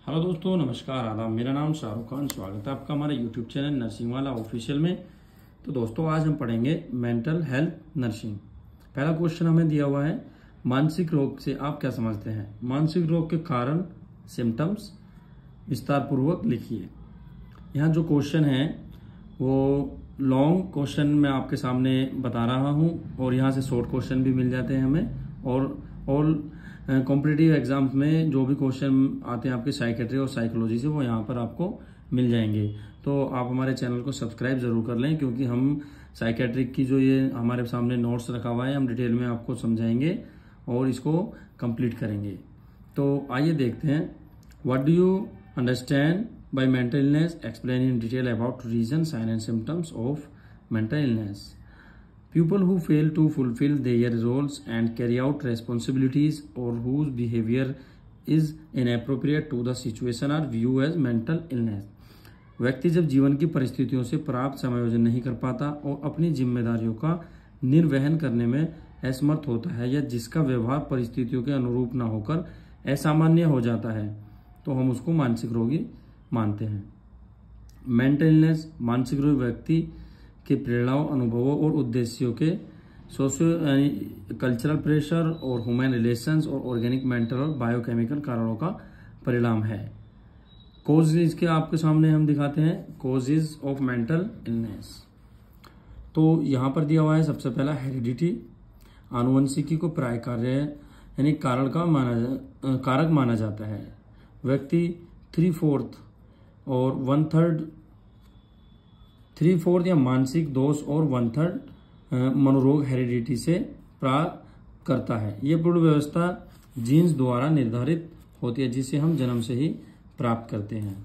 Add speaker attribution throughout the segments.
Speaker 1: Hello दोस्तों, नमस्कार, आदाब। मेरा नाम शाहरुख खान। स्वागत है आपका हमारे यूट्यूब चैनल नर्सिंग वाला ऑफिशियल में। तो दोस्तों, आज हम पढ़ेंगे मेंटल हेल्थ नर्सिंग। पहला क्वेश्चन हमें दिया हुआ है, मानसिक रोग से आप क्या समझते हैं? मानसिक रोग के कारण, सिम्टम्स विस्तार पूर्वक लिखिए। यहाँ जो क्वेश्चन है वो लॉन्ग क्वेश्चन मैं आपके सामने बता रहा हूँ और यहाँ से शॉर्ट क्वेश्चन भी मिल जाते हैं हमें। और कॉम्पिटिटिव एग्जाम्स में जो भी क्वेश्चन आते हैं आपके साइकेट्री और साइकोलॉजी से, वो यहाँ पर आपको मिल जाएंगे। तो आप हमारे चैनल को सब्सक्राइब जरूर कर लें, क्योंकि हम साइकेट्रिक की जो ये हमारे सामने नोट्स रखा हुआ है, हम डिटेल में आपको समझाएंगे और इसको कंप्लीट करेंगे। तो आइए देखते हैं, what do you understand by mental illness? Explain in detail about reason, sign and symptoms of mental illness. People who fail to fulfill their roles and carry out responsibilities or whose behavior is inappropriate to the situation are viewed as mental illness. व्यक्ति जब जीवन की परिस्थितियों से प्राप्त समायोजन नहीं कर पाता और अपनी जिम्मेदारियों का निर्वहन करने में असमर्थ होता है, या जिसका व्यवहार परिस्थितियों के अनुरूप न होकर असामान्य हो जाता है, तो हम उसको मानसिक रोगी मानते हैं। मेंटल इलनेस मानसिक रोगी व्यक्ति के प्रेरणाओं, अनुभवों और उद्देश्यों के सोशियो कल्चरल प्रेशर और ह्यूमन रिलेशंस और ऑर्गेनिक, मेंटल और बायोकेमिकल कारणों का परिणाम है। कॉजेज के आपके सामने हम दिखाते हैं, कॉजेज ऑफ मेंटल इलनेस। तो यहाँ पर दिया हुआ है सबसे पहला हेरिडिटी, आनुवंशिकी को प्राय कार्य यानी कारक माना जाता है। व्यक्ति 3/4 या मानसिक दोष और 1/3 मनोरोग हेरिडिटी से प्राप्त करता है। ये पूर्ण व्यवस्था जीन्स द्वारा निर्धारित होती है, जिसे हम जन्म से ही प्राप्त करते हैं।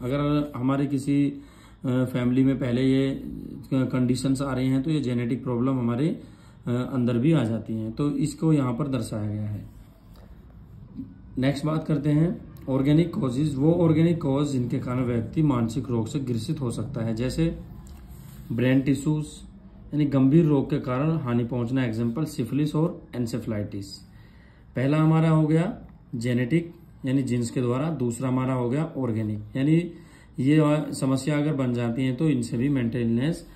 Speaker 1: अगर हमारे किसी फैमिली में पहले ये कंडीशंस आ रही हैं, तो ये जेनेटिक प्रॉब्लम हमारे अंदर भी आ जाती हैं। तो इसको यहाँ पर दर्शाया गया है। नेक्स्ट बात करते हैं ऑर्गेनिक कॉजेज। वो ऑर्गेनिक कॉज जिनके कारण व्यक्ति मानसिक रोग से ग्रसित हो सकता है, जैसे ब्रेन टिश्यूज यानी गंभीर रोग के कारण हानि पहुंचना, एग्जाम्पल सिफिलिस और एन्सेफलाइटिस। पहला हमारा हो गया जेनेटिक यानी जीन्स के द्वारा, दूसरा हमारा हो गया ऑर्गेनिक यानी ये समस्या अगर बन जाती है तो इनसे भी मेंटल इलनेस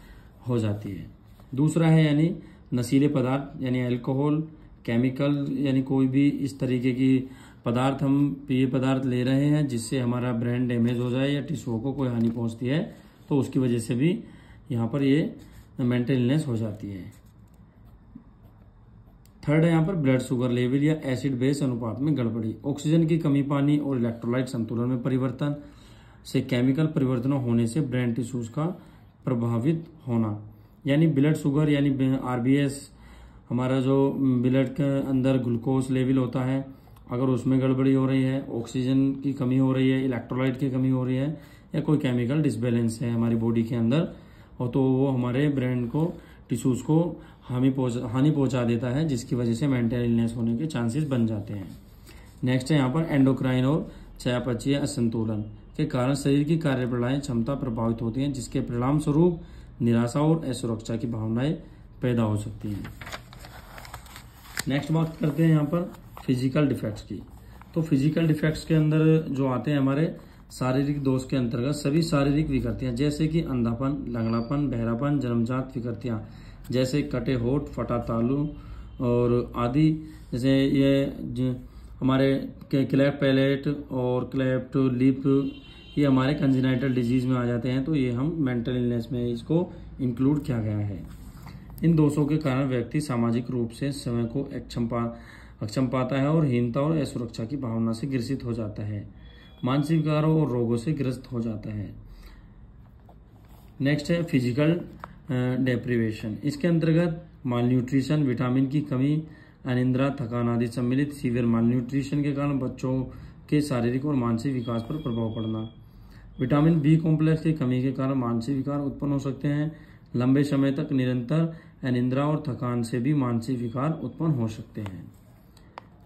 Speaker 1: हो जाती है। दूसरा है यानी नशीले पदार्थ यानी अल्कोहल, केमिकल यानी कोई भी इस तरीके की पदार्थ, हम पेय पदार्थ ले रहे हैं जिससे हमारा ब्रेन डैमेज हो जाए या टिश्यूओं को कोई हानि पहुंचती है, तो उसकी वजह से भी यहाँ पर ये मेंटल इलनेस हो जाती है। थर्ड है यहाँ पर ब्लड शुगर लेवल या एसिड बेस अनुपात में गड़बड़ी, ऑक्सीजन की कमी, पानी और इलेक्ट्रोलाइट संतुलन में परिवर्तन से केमिकल परिवर्तन होने से ब्रेन टिश्यूज का प्रभावित होना, यानी ब्लड शुगर यानी आरबीएस, हमारा जो ब्लड के अंदर ग्लूकोज लेवल होता है, अगर उसमें गड़बड़ी हो रही है, ऑक्सीजन की कमी हो रही है, इलेक्ट्रोलाइट की कमी हो रही है, या कोई केमिकल डिसबैलेंस है हमारी बॉडी के अंदर, और तो वो हमारे ब्रेन को, टिश्यूज को हानि पहुंचा देता है, जिसकी वजह से मेंटल इलनेस होने के चांसेस बन जाते हैं। नेक्स्ट है यहाँ पर एंडोक्राइन और चयापचय असंतुलन के कारण शरीर की कार्यप्रणाली क्षमता प्रभावित होती है, जिसके परिणाम स्वरूप निराशा और असुरक्षा की भावनाएं पैदा हो सकती हैं। नेक्स्ट बात करते हैं यहाँ पर फिजिकल डिफेक्ट्स की। तो फिजिकल डिफेक्ट्स के अंदर जो आते हैं हमारे शारीरिक दोष के अंतर्गत सभी शारीरिक विकृतियां, जैसे कि अंधापन, लंगड़ापन, बहरापन, जन्मजात विकृतियां जैसे कटे होठ, फटा तालू और आदि, जैसे ये हमारे क्लेफ्ट पैलेट और क्लेफ्ट लिप, ये हमारे कंजेनाइटल डिजीज में आ जाते हैं। तो ये हम मेंटल इलनेस में इसको इंक्लूड किया गया है। इन दोषों के कारण व्यक्ति सामाजिक रूप से समय को अक्षम पाता है और हीनता और असुरक्षा की भावना से ग्रसित हो जाता है, मानसिक विकारों और रोगों से ग्रस्त हो जाता है। नेक्स्ट है फिजिकल डेप्रिवेशन। इसके अंतर्गत मालन्यूट्रिशन, विटामिन की कमी, अनिद्रा, थकान आदि सम्मिलित सीवियर मालन्यूट्रिशन के कारण बच्चों के शारीरिक और मानसिक विकास पर प्रभाव पड़ना। विटामिन बी कॉम्प्लेक्स की कमी के कारण मानसिक विकार उत्पन्न हो सकते हैं। लंबे समय तक निरंतर अनिद्रा और थकान से भी मानसिक विकार उत्पन्न हो सकते हैं।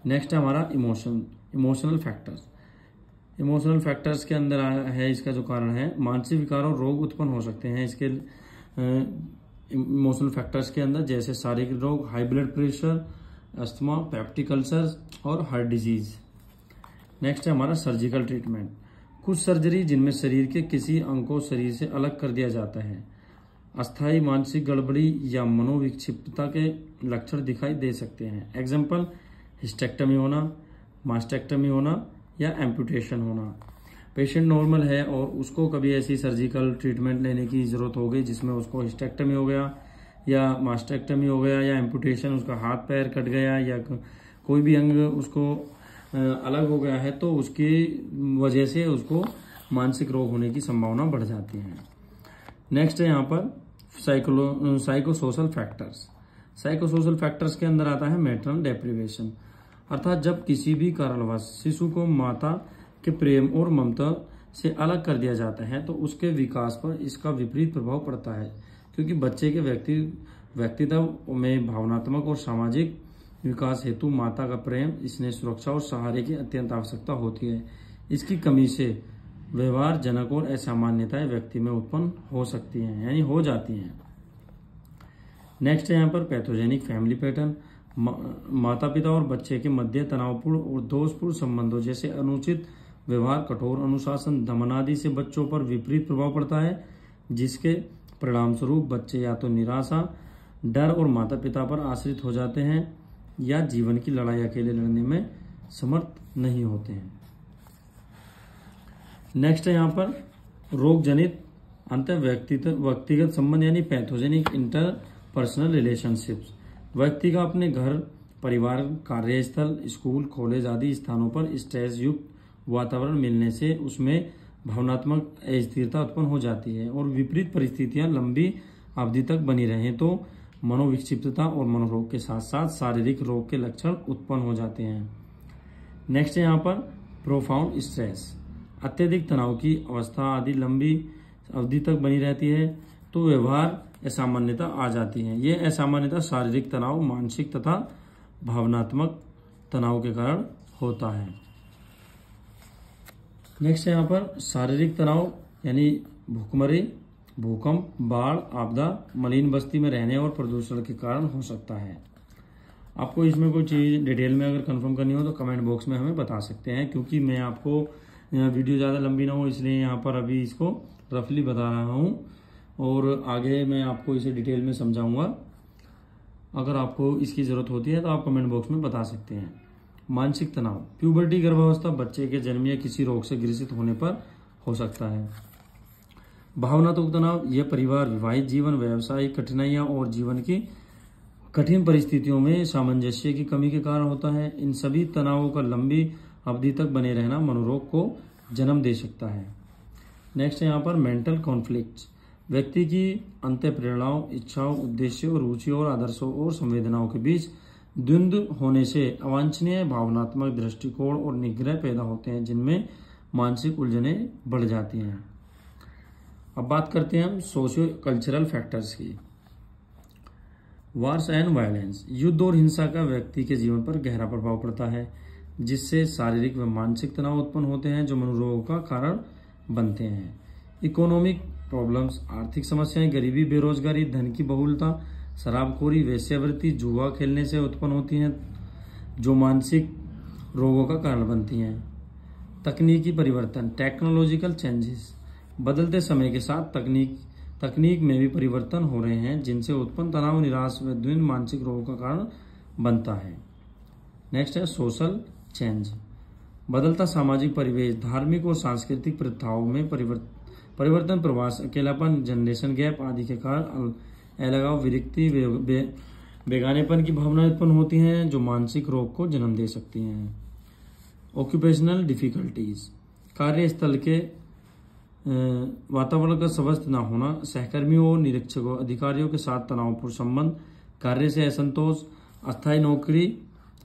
Speaker 1: नेक्स्ट है हमारा इमोशनल फैक्टर्स। इमोशनल फैक्टर्स के अंदर है, इसका जो कारण है, मानसिक विकार और रोग उत्पन्न हो सकते हैं इसके इमोशनल फैक्टर्स के अंदर, जैसे शारीरिक रोग, high blood pressure, asthma, peptic ulcer और हार्ट डिजीज। नेक्स्ट है हमारा सर्जिकल ट्रीटमेंट। कुछ सर्जरी जिनमें शरीर के किसी अंग को शरीर से अलग कर दिया जाता है। अस्थायी मानसिक गड़बड़ी या मनोविक्षिप्तता के लक्षण दिखाई दे सकते हैं। एग्जाम्पल, हिस्टेक्टमी होना, मास्टेक्टमी होना या एम्पुटेशन होना। पेशेंट नॉर्मल है और उसको कभी ऐसी सर्जिकल ट्रीटमेंट लेने की जरूरत हो गई जिसमें उसको हिस्टेक्टमी हो गया या मास्टेक्टमी हो गया या एम्पुटेशन, उसका हाथ पैर कट गया या कोई भी अंग उसको अलग हो गया है, तो उसकी वजह से उसको मानसिक रोग होने की संभावना बढ़ जाती है। नेक्स्ट है यहाँ पर साइकोसोशल फैक्टर्स। साइकोसोशल फैक्टर्स के अंदर आता है मैटरनल डेप्रिवेशन, अर्थात जब किसी भी कारणवश शिशु को माता के प्रेम और ममता से अलग कर दिया जाता है तो उसके विकास पर इसका विपरीत प्रभाव पड़ता है, क्योंकि बच्चे के व्यक्तित्व में भावनात्मक और सामाजिक विकास हेतु माता का प्रेम, स्नेह, सुरक्षा और सहारे की अत्यंत आवश्यकता होती है। इसकी कमी से व्यवहार जनक और असामान्यताएं व्यक्ति में उत्पन्न हो सकती हैं, यानी हो जाती हैं। नेक्स्ट है यहाँ पर पैथोजेनिक फैमिली पैटर्न। माता पिता और बच्चे के मध्य तनावपूर्ण और दोषपूर्ण संबंधों जैसे अनुचित व्यवहार, कठोर अनुशासन, दमन आदि से बच्चों पर विपरीत प्रभाव पड़ता है, जिसके परिणाम स्वरूप बच्चे या तो निराशा, डर और माता पिता पर आश्रित हो जाते हैं या जीवन की लड़ाई अकेले लड़ने में समर्थ नहीं होते हैं। नेक्स्ट है यहाँ पर रोग जनित अंतर व्यक्तिगत संबंध यानी पैथोजेनिक इंटरपर्सनल रिलेशनशिप्स। व्यक्ति का अपने घर, परिवार, कार्यस्थल, स्कूल, कॉलेज आदि स्थानों पर स्ट्रेस युक्त वातावरण मिलने से उसमें भावनात्मक अस्थिरता उत्पन्न हो जाती है और विपरीत परिस्थितियां लंबी अवधि तक बनी रहें तो मनोविक्षिप्तता और मनोरोग के साथ साथ शारीरिक रोग के लक्षण उत्पन्न हो जाते हैं। नेक्स्ट है यहाँ पर प्रोफाउंड स्ट्रेस। अत्यधिक तनाव की अवस्था आदि लंबी अवधि तक बनी रहती है तो व्यवहार असामान्यता आ जाती है। ये असामान्यता शारीरिक तनाव, मानसिक तथा भावनात्मक तनाव के कारण होता है। नेक्स्ट है यहाँ पर शारीरिक तनाव यानी भूखमरी, भूकंप, बाढ़, आपदा, मलिन बस्ती में रहने और प्रदूषण के कारण हो सकता है। आपको इसमें कोई चीज़ डिटेल में अगर कंफर्म करनी हो तो कमेंट बॉक्स में हमें बता सकते हैं, क्योंकि मैं आपको वीडियो ज़्यादा लंबी ना हो इसलिए यहाँ पर अभी इसको रफली बता रहा हूँ और आगे मैं आपको इसे डिटेल में समझाऊंगा। अगर आपको इसकी ज़रूरत होती है तो आप कमेंट बॉक्स में बता सकते हैं। मानसिक तनाव, प्यूबर्टी गर्भावस्था बच्चे के जन्म या किसी रोग से ग्रसित होने पर हो सकता है। भावनात्मक तनाव, यह परिवार, विवाहित जीवन, व्यवसायिक कठिनाइयां और जीवन की कठिन परिस्थितियों में सामंजस्य की कमी के कारण होता है। इन सभी तनावों का लंबी अवधि तक बने रहना मनोरोग को जन्म दे सकता है। नेक्स्ट है यहाँ पर मेंटल कॉन्फ्लिक्ट्स। व्यक्ति की अंतःप्रेरणाओं, इच्छाओं, उद्देश्यों, रुचियों और आदर्शों और संवेदनाओं के बीच द्वंद्व होने से अवांछनीय भावनात्मक दृष्टिकोण और निग्रह पैदा होते हैं, जिनमें मानसिक उलझनें बढ़ जाती हैं। अब बात करते हैं हम सोशियो कल्चरल फैक्टर्स की। वार्स एंड वायलेंस, युद्ध और हिंसा का व्यक्ति के जीवन पर गहरा प्रभाव पड़ता है, जिससे शारीरिक व मानसिक तनाव उत्पन्न होते हैं जो मनोरोग का कारण बनते हैं। इकोनॉमिक प्रॉब्लम्स, आर्थिक समस्याएं, गरीबी, बेरोजगारी, धन की बहुलता, शराबखोरी, वेश्यावृत्ति, जुआ खेलने से उत्पन्न होती हैं जो मानसिक रोगों का कारण बनती हैं। तकनीकी परिवर्तन, टेक्नोलॉजिकल चेंजेस, बदलते समय के साथ तकनीक में भी परिवर्तन हो रहे हैं जिनसे उत्पन्न तनाव, निराश व द्वंद्व मानसिक रोगों का कारण बनता है। नेक्स्ट है सोशल चेंज, बदलता सामाजिक परिवेश, धार्मिक और सांस्कृतिक प्रथाओं में परिवर्तन, प्रवास, अकेलापन, जनरेशन गैप आदि के कारण अलगाव, विरक्ति, बेगानेपन की भावनाएं उत्पन्न होती हैं जो मानसिक रोग को जन्म दे सकती हैं। ऑक्यूपेशनल डिफिकल्टीज, कार्यस्थल के वातावरण का स्वस्थ न होना, सहकर्मियों और निरीक्षकों, अधिकारियों के साथ तनावपूर्ण संबंध, कार्य से असंतोष, अस्थायी नौकरी,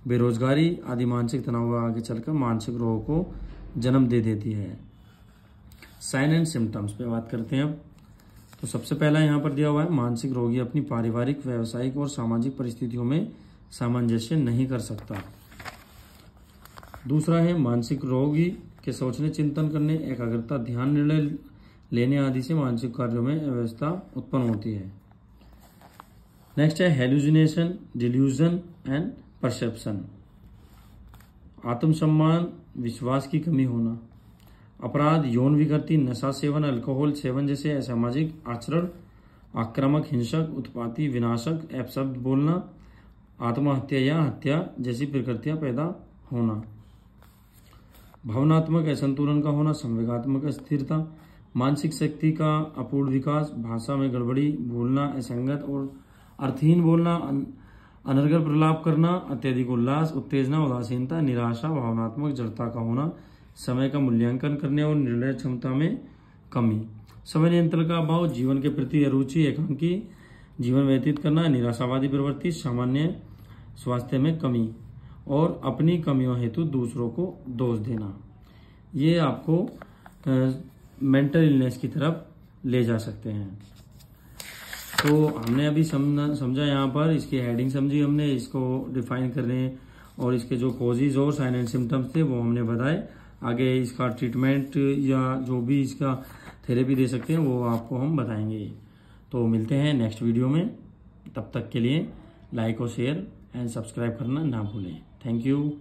Speaker 1: बेरोजगारी आदि मानसिक तनाव आगे चलकर मानसिक रोगों को जन्म दे देती है। साइन एंड सिम्टम्स पे बात करते हैं अब। तो सबसे पहला यहाँ पर दिया हुआ है, मानसिक रोगी अपनी पारिवारिक, व्यावसायिक और सामाजिक परिस्थितियों में सामंजस्य नहीं कर सकता। दूसरा है, मानसिक रोगी के सोचने, चिंतन करने, एकाग्रता, ध्यान, निर्णय लेने आदि से मानसिक कार्यों में अव्यवस्था उत्पन्न होती है। नेक्स्ट है हेलुसिनेशन, डिल्यूजन एंड परसेप्शन, आत्मसम्मान विश्वास की कमी होना। अपराध, यौन विकृति, नशा सेवन, अल्कोहल सेवन जैसे असामाजिक आचरण, आक्रामक, हिंसक, उत्पाती, विनाशक, अपशब्द बोलना, आत्महत्या या हत्या जैसी प्रकृतियां पैदा होना। भावनात्मक असंतुलन का होना, संवेगात्मक अस्थिरता, मानसिक शक्ति का अपूर्ण विकास, भाषा में गड़बड़ी, भूलना, असंगत और अर्थहीन बोलना, अनर्गल प्रलाप करना, अत्यधिक उल्लास, उत्तेजना, उदासीनता, निराशा, भावनात्मक जड़ता का होना, समय का मूल्यांकन करने और निर्णय क्षमता में कमी, समय नियंत्रण का अभाव, जीवन के प्रति अरुचि, एकांकी जीवन व्यतीत करना, निराशावादी प्रवृत्ति, सामान्य स्वास्थ्य में कमी और अपनी कमियों हेतु दूसरों को दोष देना। ये आपको मेंटल इलनेस की तरफ ले जा सकते हैं। तो हमने अभी समझा यहाँ पर, इसकी हेडिंग समझी हमने, इसको डिफाइन करने और इसके जो कॉजेज और साइन एंड सिम्टम्स थे वो हमने बताए। आगे इसका ट्रीटमेंट या जो भी इसका थेरेपी दे सकते हैं वो आपको हम बताएंगे। तो मिलते हैं नेक्स्ट वीडियो में, तब तक के लिए लाइक और शेयर एंड सब्सक्राइब करना ना भूलें। Thank you.